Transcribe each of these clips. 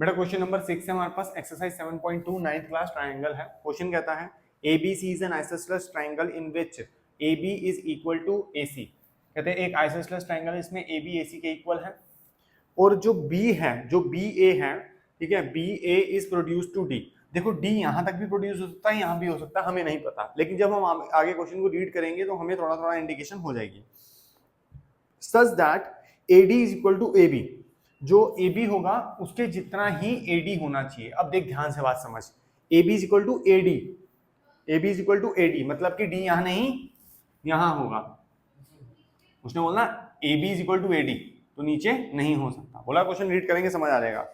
बेटा question number 6 है हमारे पास, एक्सरसाइज 7.2 9th क्लास ट्रायंगल है। क्वेश्चन कहता है ABC is an isosceles triangle in which AB is equal to AC। कहते हैं एक आइसोसेलेस ट्रायंगल इसमें AB AC के इक्वल है और जो B है, जो BA है, ठीक है, BA is produce to D। देखो D यहां तक भी प्रोड्यूस हो सकता है, यहां भी हो सकता है, हमें नहीं पता, लेकिन जब हम आगे क्वेश्चन को रीड करेंगे तो हमें थोड़ा थोड़ा इंडिकेशन हो जाएगी। Such that AD is equal to AB, जो AB होगा उसके जितना ही AD होना चाहिए। अब देख ध्यान से बात समझ, AB is equal to AD, AB is equal to AD मतलब कि D यहां नहीं यहां होगा। उसने बोला AB is equal to AD, तो नीचे नहीं हो सकता। बोला क्वेश्चन रीड करेंगे समझ आ जाएगा।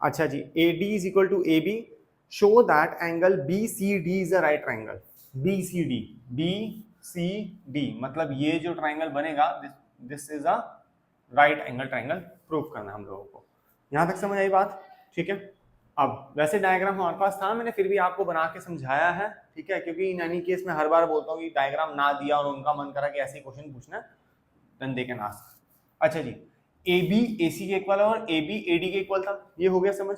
अच्छा जी, AD is equal to AB, show that angle BCD is a right triangle. BCD मतलब ये जो ट्रायंगल बनेगा, this is a right angle triangle, prove करना हम लोगों को। यहां तक समझ आई बात? ठीक है। अब वैसे डायग्राम हमारे पास था, मैंने फिर भी आपको बना के समझाया है, ठीक है, क्योंकि इन एनी केस में हर बार बोलता हूँ कि डायग्राम ना दिया और उनका मन करा कि ऐसे क्वेश्चन पूछना, देन दे कैन आस्क। अच्छा जी, AB AC के इक्वल और AB AD के इक्वल था, ये हो गया समझ,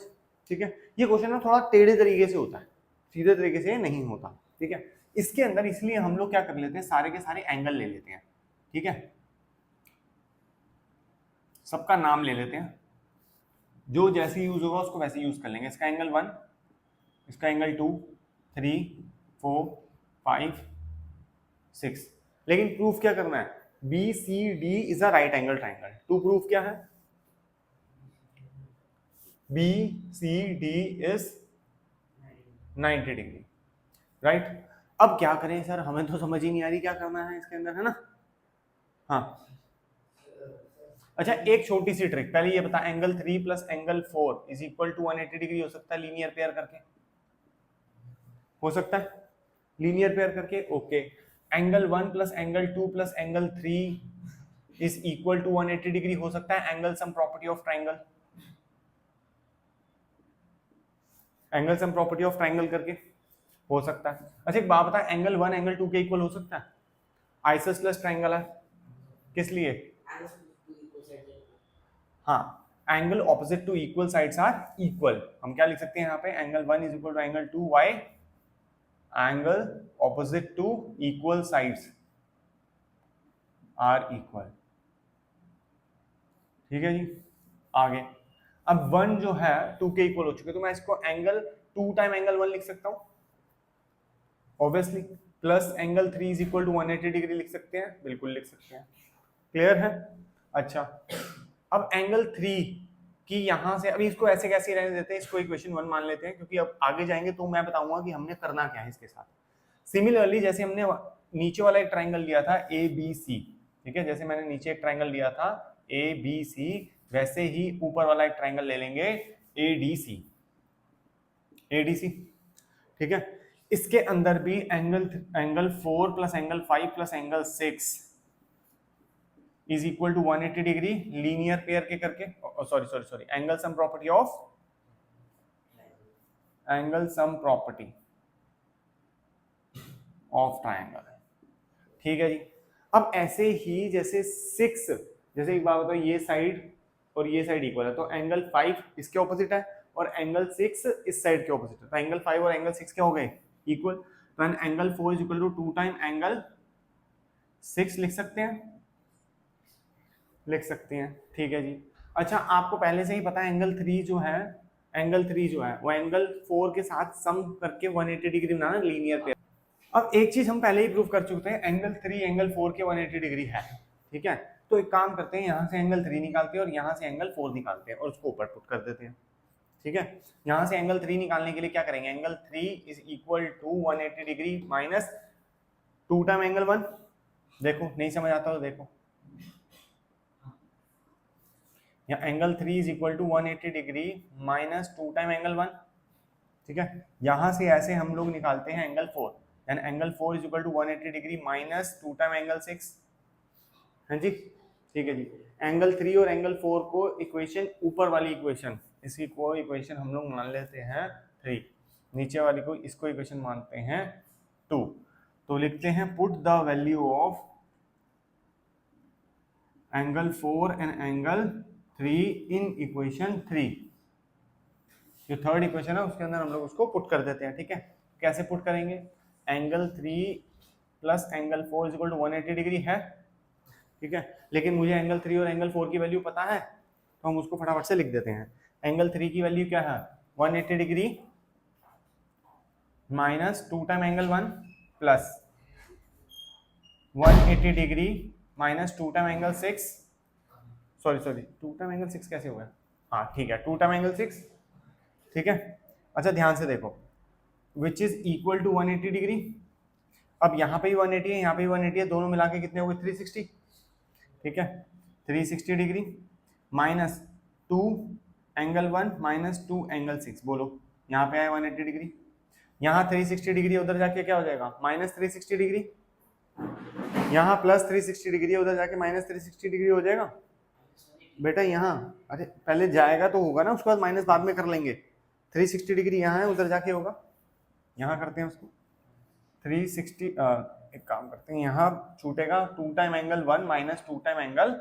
ठीक है। ये क्वेश्चन ना थोड़ा टेढ़े तरीके से होता है, सीधे तरीके से नहीं होता, ठीक है। इसके अंदर इसलिए हम लोग क्या कर लेते हैं, सारे के सारे एंगल ले लेते हैं, ठीक है, सबका नाम ले लेते हैं, जो जैसे यूज होगा उसको वैसे यूज कर लेंगे। इसका एंगल 1, इसका एंगल 2, 3, 4, 5, 6। लेकिन प्रूफ क्या करना है, BCD is a right angle triangle. To proof क्या है, BCD इज 90 डिग्री, राइट। अब क्या करें सर, हमें तो समझ ही नहीं आ रही क्या करना है इसके अंदर, है ना। हाँ अच्छा, एक छोटी सी ट्रिक, पहले ये बता, angle 3 plus angle 4 is equal to 180 degree हो सकता है लीनियर पेयर करके? हो सकता है लीनियर पेयर करके, okay. Angle 1 plus angle 2 plus angle 3 is equal to 180 degree हो सकता है angle sum property of triangle, angle sum property of triangle करके हो सकता है। अच्छा एक बात बता, एंगल 1 एंगल 2 के इक्वल हो सकता है? आइसोसेलेस ट्रायंगल है, किस लिए? हाँ, angle opposite to equal sides are equal. हम क्या लिख सकते हैं यहाँ पे, angle 1 is equal to angle 2 why angle opposite to equal sides are equal, ठीक है जी। आगे अब 1 जो है 2 के इक्वल हो चुके, तो मैं इसको एंगल 2 टाइम एंगल 1 लिख सकता हूं obviously, plus angle 3 is equal to 180 degree लिख सकते हैं, बिल्कुल लिख सकते हैं, क्लियर है। अच्छा अब एंगल 3 की यहां से, अभी इसको ऐसे कैसे रहने देते हैं, इसको इक्वेशन 1 मान लेते हैं, क्योंकि अब आगे जाएंगे तो मैं बताऊंगा कि हमने करना क्या है इसके साथ। सिमिलरली जैसे हमने नीचे वाला एक ट्रायंगल लिया था ABC, ठीक है, जैसे मैंने नीचे एक ट्रायंगल लिया था ABC, वैसे ही ऊपर वाला एक ट्रायंगल ले लेंगे ADC, ठीक है। इसके अंदर भी angle 4 plus angle 5 plus angle 6 is equal to 180 degree linear pair के करके, sorry angle sum property of triangle, ठीक है जी। अब ऐसे ही जैसे 6, जैसे एक बात बताओ, ये साइड और ये साइड इक्वल है, तो एंगल 5 इसके ऑपोजिट है और एंगल 6 इस साइड के ऑपोजिट है, तो एंगल 5 और एंगल 6 क्या हो गए, इक्वल। तो angle 4 is equal to 2 time angle 6 लिख सकते हैं, ठीक है जी। अच्छा आपको पहले से ही पता है एंगल 3 जो है, वो एंगल 4 के साथ सम करके 180 डिग्री बनाना लीनियर पेयर। अब एक चीज हम पहले ही प्रूव कर चुके हैं, एंगल 3 एंगल 4 के 180 डिग्री है, ठीक है। तो एक काम करते हैं, यहाँ से एंगल 3 निकालते हैं और यहाँ से एंगल 4 निकालते हैं और उसको ऊपर पुट कर देते हैं, ठीक है। यहाँ से एंगल 3 निकालने के लिए क्या करेंगे, angle 3 is equal to 180 degree minus 2 time angle 1। देखो नहीं समझ आता तो देखो, यहाँ angle 3 is equal to 180 degree minus 2 time angle 1, ठीक है। यहाँ से ऐसे हम लोग निकालते हैं एंगल 4, यानी angle 4 is equal to 180 degree minus 2 time angle 6, हाँ जी, ठीक है जी। एंगल 3 और एंगल 4 को इक्वेशन, ऊपर वाली इक्वेशन, इसकी को इक्वेशन हम लोग मान लेते हैं 3, नीचे वाली को इसको इक्वेशन मानते हैं 2। तो लिखते हैं put the value of angle 4 and angle 3 in equation 3, जो थर्ड इक्वेशन है उसके अंदर हम लोग उसको पुट कर देते हैं। ठीक है, कैसे पुट करेंगे? Angle 3 plus angle 4 is equal to 180 degree है। ठीक है, लेकिन मुझे एंगल 3 और एंगल 4 की वैल्यू पता है, तो हम उसको फटाफट से लिख देते हैं। एंगल 3 की वैल्यू क्या है? 180 degree minus 2 time angle 1 plus 180 degree minus 2 time angle 6, sorry 2 time angle 6 कैसे हो गया? हाँ ठीक है, 2 टाइम एंगल 6। ठीक है, अच्छा ध्यान से देखो, which is equal to 180 degree. अब यहाँ पे भी 180 है, यहाँ पे भी 180 है, दोनों मिला के कितने हो गए? 360। ठीक है, 360 degree minus 2 angle 1 minus 2 angle 6। बोलो, यहाँ पे आए 180 डिग्री, यहाँ 360 डिग्री, उधर जाके क्या हो जाएगा? Minus 360 degree. यहाँ प्लस 360 डिग्री, उधर जाके माइनस 360 डिग्री हो जाएगा बेटा। यहाँ अरे पहले जाएगा तो होगा ना, उसके बाद माइनस बाद में कर लेंगे। 360 डिग्री यहाँ है, उधर जाके होगा। यहाँ करते हैं उसको 360, एक काम करते हैं, यहाँ छूटेगा 2 time angle 1 minus 2 time angle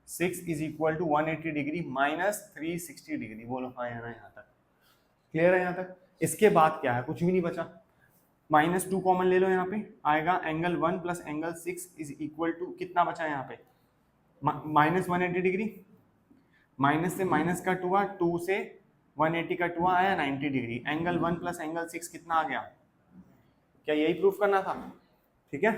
6 is equal to 180 degree minus 360 degree. बोलो हाँ या ना? यहाँ तक क्लियर है? यहाँ तक। इसके बाद क्या है? कुछ भी नहीं बचा। माइनस 2 कॉमन ले लो, यहाँ पे आएगा angle 1 plus angle 6 is equal to कितना बचा यहाँ पे? Minus 180 degree. माइनस से माइनस कट हुआ, 2 से 180 कट हुआ, आया 90 डिग्री। एंगल 1 प्लस एंगल 6 कितना आ गया? क्या यही प्रूफ करना था? ठीक है,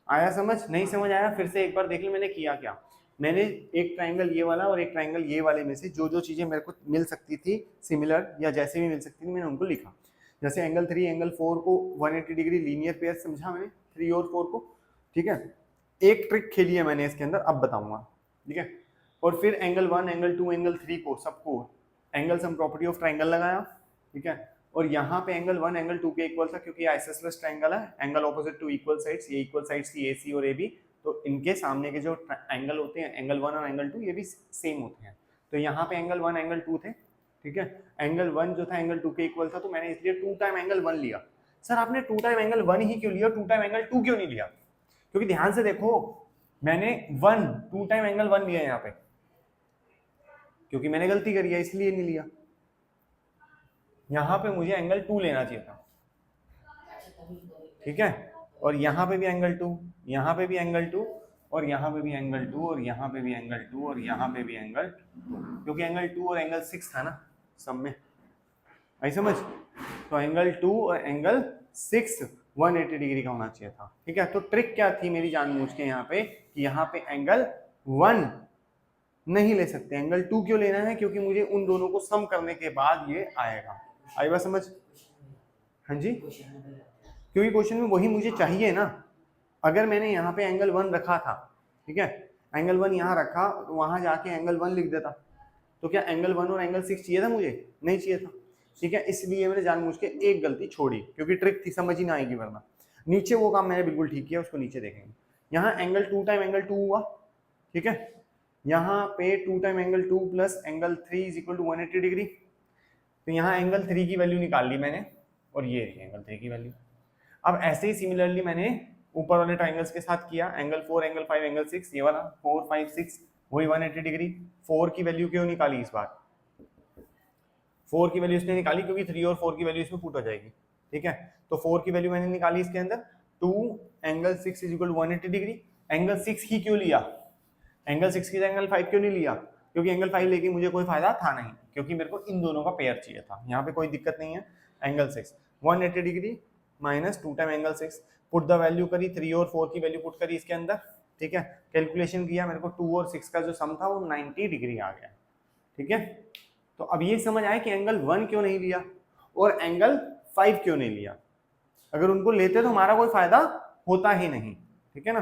आया समझ? नहीं समझ आया फिर से एक बार देख लो मैंने किया क्या। मैंने एक ट्रायंगल ये वाला और एक ट्रायंगल ये वाले में से जो जो चीजें मेरे को मिल सकती थी सिमिलर या जैसे भी मिल सकती थी, मैंने उनको लिखा। जैसे एंगल 3 एंगल 4 को 180 डिग्री लीनियर पेयर समझा मैंने, 3 और 4 को। ठीक है, एक ट्रिक खेली है मैंने इसके अंदर, अब बताऊंगा। ठीक है, और फिर एंगल 1 एंगल 2 एंगल 3 को सबको angle sum property of triangle लगाया। ठीक है, और यहाँ पे एंगल 1 एंगल 2 के इक्वल था, क्योंकि आइसोसेलेस ट्रायंगल है, angle opposite to equal sides, ये इक्वल साइड्स की AC और AB, तो इनके सामने के जो एंगल होते हैं एंगल 1 और एंगल 2 ये भी सेम होते हैं। तो यहाँ पे एंगल 1 एंगल 2 थे। ठीक है, एंगल 1 जो था एंगल 2 के इक्वल था, तो मैंने इसलिए 2 टाइम एंगल 1 लिया। सर आपने 2 टाइम एंगल 1 ही क्यों लिया, 2 टाइम एंगल 2 क्यों नहीं लिया? क्योंकि ध्यान से देखो, मैंने 2 टाइम एंगल 1 लिया यहाँ पे, क्योंकि मैंने गलती करी है इसलिए नहीं लिया। यहाँ पे मुझे एंगल 2 लेना चाहिए था। ठीक है, और यहाँ पे भी एंगल 2, यहाँ पे भी एंगल 2, और यहाँ पे भी एंगल 2, और यहाँ पे भी एंगल 2, और यहाँ पे भी एंगल 2, क्योंकि एंगल 2 और एंगल 6 था ना सब में, आई समझ? तो एंगल 2 और एंगल 6 180 डिग्री का होना चाहिए था। ठीक है, तो ट्रिक क्या थी मेरी जानबूझ के यहाँ पे, कि यहाँ पे एंगल 1 नहीं ले सकते, एंगल 2 क्यों लेना है? क्योंकि मुझे उन दोनों को सम करने के बाद ये आएगा। आई बात समझ? हाँ जी, क्योंकि क्वेश्चन में वही मुझे चाहिए ना। अगर मैंने यहाँ पे एंगल 1 रखा था, ठीक है, एंगल 1 यहाँ रखा, तो वहां जाके एंगल 1 लिख देता, तो क्या एंगल 1 और एंगल 6 चाहिए था? मुझे नहीं चाहिए था। ठीक है, इसलिए मैंने जानबूझ के एक गलती छोड़ी, क्योंकि ट्रिक थी, समझ ही ना आएगी वरना। नीचे वो काम मैंने बिल्कुल ठीक किया, उसको नीचे देखेंगे। यहाँ एंगल 2 टाइम एंगल 2 हुआ। ठीक है, यहाँ पे 2 time angle 2 plus angle 3 is equal to 180 degree. तो यहाँ एंगल 3 की वैल्यू निकाल ली मैंने, और ये रही एंगल 3 की वैल्यू। अब ऐसे ही सिमिलरली मैंने ऊपर वाले ट्राइंगल्स के साथ किया, एंगल 4 एंगल 5 एंगल 6, ये वाला 4 5 6 वही 180 डिग्री। 4 की वैल्यू क्यों निकाली इस बार? 4 की वैल्यू इसने निकाली क्योंकि 3 और 4 की वैल्यू इसमें पुट हो जाएगी। ठीक है, तो 4 की वैल्यू मैंने निकाली इसके अंदर, 2 angle 6 is equal to 180 degree. Angle 6 ही क्यों लिया? एंगल 6 की जगह एंगल 5 क्यों नहीं लिया? क्योंकि एंगल 5 लेके मुझे कोई फायदा था नहीं, क्योंकि मेरे को इन दोनों का पेयर चाहिए था। यहाँ पे कोई दिक्कत नहीं है। Angle 6 180 degree minus 2 time angle 6, put the value करी, 3 और 4 की वैल्यू पुट करी इसके अंदर। ठीक है, कैलकुलेशन किया, मेरे को 2 और 6 का जो सम था वो 90 डिग्री आ गया। ठीक है, तो अब ये समझ आया कि एंगल 1 क्यों नहीं लिया और एंगल 5 क्यों नहीं लिया। अगर उनको लेते तो हमारा कोई फायदा होता ही नहीं। ठीक है ना।